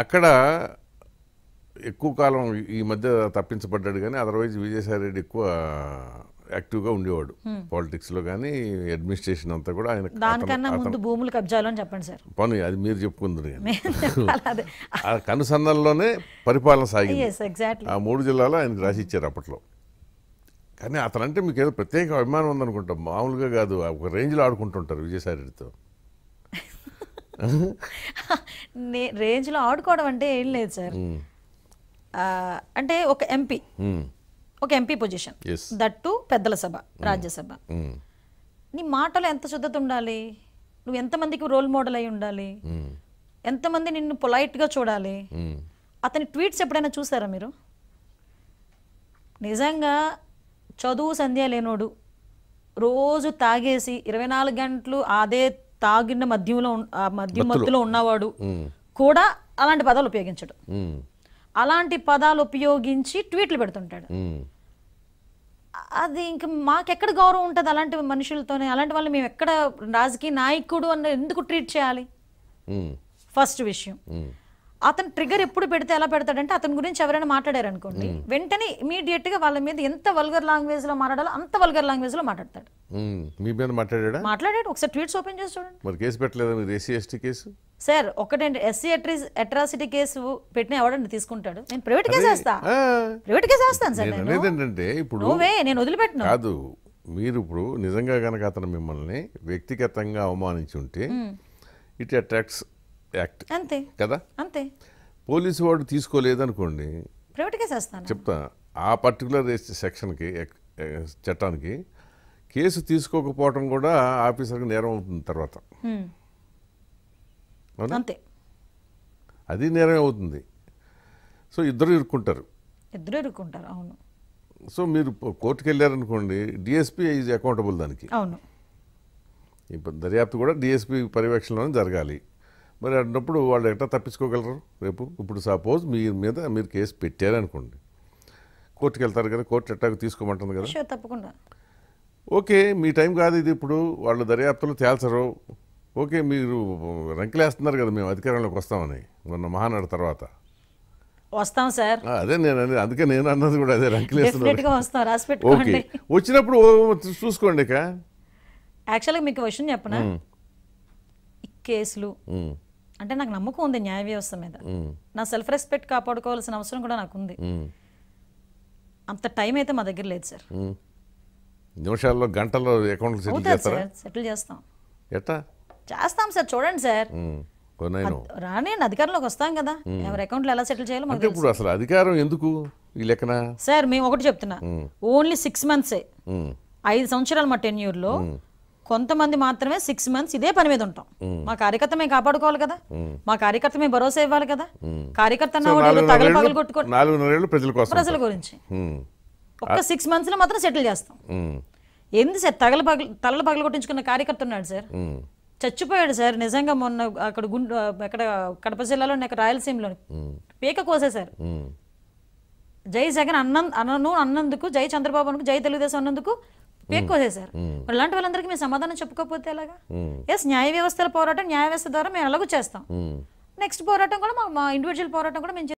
అక్కడ ఎక్కువ కాలం ఈ మధ్య తప్పించబడ్డాడు కానీ అదర్వైజ్ విజయసాయి రెడ్డి ఎక్కువ యాక్టివ్గా ఉండేవాడు పాలిటిక్స్లో కానీ అడ్మినిస్ట్రేషన్ అంతా కూడా ఆయన దానికన్నా ముందు భూములు కబ్జాలు అని చెప్పండి సార్. పని అది మీరు చెప్పుకుందరు ఆ కనుసన్నల్లోనే పరిపాలన సాగింది. ఆ 3 జిల్లాలు ఆయనకు రాసి ఇచ్చారు అప్పట్లో. కానీ అతనంటే మీకు ఏదో ప్రత్యేక అభిమానం ఉందనుకుంటాం, మామూలుగా కాదు. ఒక రేంజ్లో ఆడుకుంటుంటారు విజయసాయి రెడ్డితో. రేంజ్లో ఆడుకోవడం అంటే ఏం లేదు సార్. అంటే ఒక ఎంపీ పొజిషన్, దట్టు పెద్దల సభ, రాజ్యసభ. నీ మాటలో ఎంత శుద్ధత ఉండాలి, నువ్వు ఎంతమందికి రోల్ మోడల్ అయి ఉండాలి, ఎంతమంది నిన్ను పొలైట్గా చూడాలి. అతని ట్వీట్స్ ఎప్పుడైనా చూసారా మీరు? నిజంగా చదువు సంధ్య లేనోడు, రోజు తాగేసి 24 గంటలు అదే తాగిన మధ్యలో ఉన్నవాడు కూడా అలాంటి పదాలు ఉపయోగించడు. అలాంటి పదాలు ఉపయోగించి ట్వీట్లు పెడుతుంటాడు. అది ఇంకా మాకెక్కడ గౌరవం ఉంటుంది అలాంటి మనుషులతోనే? అలాంటి వాళ్ళు మేము ఎక్కడ రాజకీయ నాయకుడు అని ఎందుకు ట్రీట్ చేయాలి? ఫస్ట్ విషయం. అతను ట్రిగర్ ఎప్పుడు పెడితే ఎలా పెడతాడంటే, అతని గురించి ఎవరైనా మాట్లాడారు అనుకోండి, వెంటనే ఇమీడియట్ గా వాళ్ళ మీద ఎంత వల్గర్ లాంగ్వేజ్ లో మాట్లాడాలో అంత వల్గర్ లాంగ్వేజ్ లో మాట్లాడతాడు. మీ మీద మాట్లాడాడు. ఒకసారి ట్వీట్స్ ఓపెన్ చేసి చూడండి. మరి కేసు పెట్టలేదా మీరు? ఎస్సీ ఎస్టీ కేసు సార్ ఒకటండి, ఎస్సీ అట్రాసిటీ కేసు పెట్టిన ఎవడండి తీసుకుంటాడు? నేను ప్రైవేట్ కేసు వేస్తాను సార్. ఏంటంటే ఇప్పుడు నేను వదిలిపెట్టను కాదు. మీరు ఇప్పుడు నిజంగా కనుక అతను మిమ్మల్ని వ్యక్తిగతంగా అవమానించి ఉంటే ఇట్ అట్రాక్ట్స్ యాక్ట్, అంతే కదా? అంతే. పోలీసు వాడు తీసుకోలేదనుకోండి, ప్రైవేట్ కేసు వేస్తాను. చెప్తా, ఆ పర్టికులర్ సెక్షన్కి చట్టానికి కేసు తీసుకోకపోవటం కూడా ఆఫీసర్కి నేరం అవుతుంది తర్వాత. అంతే, అది నేరమే అవుతుంది. సో ఇద్దరు ఇరుక్కుంటారు. అవును. సో మీరు కోర్టుకు వెళ్ళారనుకోండి, డిఎస్పీ ఈజ్ అకౌంటబుల్ దానికి. అవును. ఇప్పుడు దర్యాప్తు కూడా డిఎస్పీ పర్యవేక్షణలోనే జరగాలి. మరి అన్నప్పుడు వాళ్ళు ఎట్లా తప్పించుకోగలరు రేపు? ఇప్పుడు సపోజ్ మీరు కేసు పెట్టారనుకోండి, కోర్టుకు వెళ్తారు కదా, కోర్టు ఎట్టాకు తీసుకోమంటుంది కదా. తప్పకుండా. ఓకే, మీ టైం కాదు ఇది. ఇప్పుడు వాళ్ళు దర్యాప్తులు తేల్చరు. ఓకే, మీరు రంకిలేస్తున్నారు కదా మేము అధికారంలోకి వస్తామని మొన్న మహానాడు తర్వాత. వస్తాం సార్. అదే అందుకే నేను అన్నది కూడా అదే, రంకిలేస్తున్నారు. ఓకే, వచ్చినప్పుడు చూసుకోండి. ఇక యాక్చువల్గా మీకు విషయం చెప్పనా, కేసులు అంటే నాకు నమ్మకం ఉంది న్యాయ వ్యవస్థ మీద. నా సెల్ఫ్ రెస్పెక్ట్ కాపాడుకోవాల్సిన అవసరం కూడా నాకు ఉంది. అంత టైం అయితే మా దగ్గర లేదు సార్. నిమిషాల్లో గంటల్లో అకౌంట్లు సెటిల్ చేస్తాం. ఎట్లా చేస్తాం సార్? చూడండి సార్, రాని అధికారంలోకి వస్తాం కదా, ఎవరి అకౌంట్లో ఎలా సెటిల్ చేయాలో మాకు. ఇప్పుడు అసలు అధికారం ఎందుకు ఈ లెక్కన? సార్ మేము ఒకటి చెప్తున్నా, ఓన్లీ 6 months, 5 సంవత్సరాలు మా టెన్యూర్లో కొంతమంది మాత్రమే 6 months ఇదే పని మీద ఉంటాం. మా కార్యకర్త మేము కాపాడుకోవాలి కదా, మా కార్యకర్త మేము భరోసా ఇవ్వాలి కదా. కార్యకర్త ప్రజల గురించి ఒక్క 6 months లో మాత్రం సెటిల్ చేస్తాం. ఏంది సార్, తలలు పగలు కొట్టించుకున్న కార్యకర్త ఉన్నాడు సార్, చచ్చిపోయాడు సార్. నిజంగా మొన్న అక్కడ కడప జిల్లాలో రాయలసీమలో పీక కోసేశారు. జై జగన్ అన్నందుకు, జై చంద్రబాబు అన్నందుకు, జై తెలుగుదేశం అన్నందుకు పేక్కోసేశారు. మరి ఇలాంటి వాళ్ళందరికీ మేము సమాధానం చెప్పుకోకపోతే ఎలాగా? ఎస్, న్యాయ వ్యవస్థల పోరాటం, న్యాయ వ్యవస్థ ద్వారా మేము ఎలాగో చేస్తాం. నెక్స్ట్ పోరాటం కూడా మా ఇండివిజువల్ పోరాటం కూడా మేము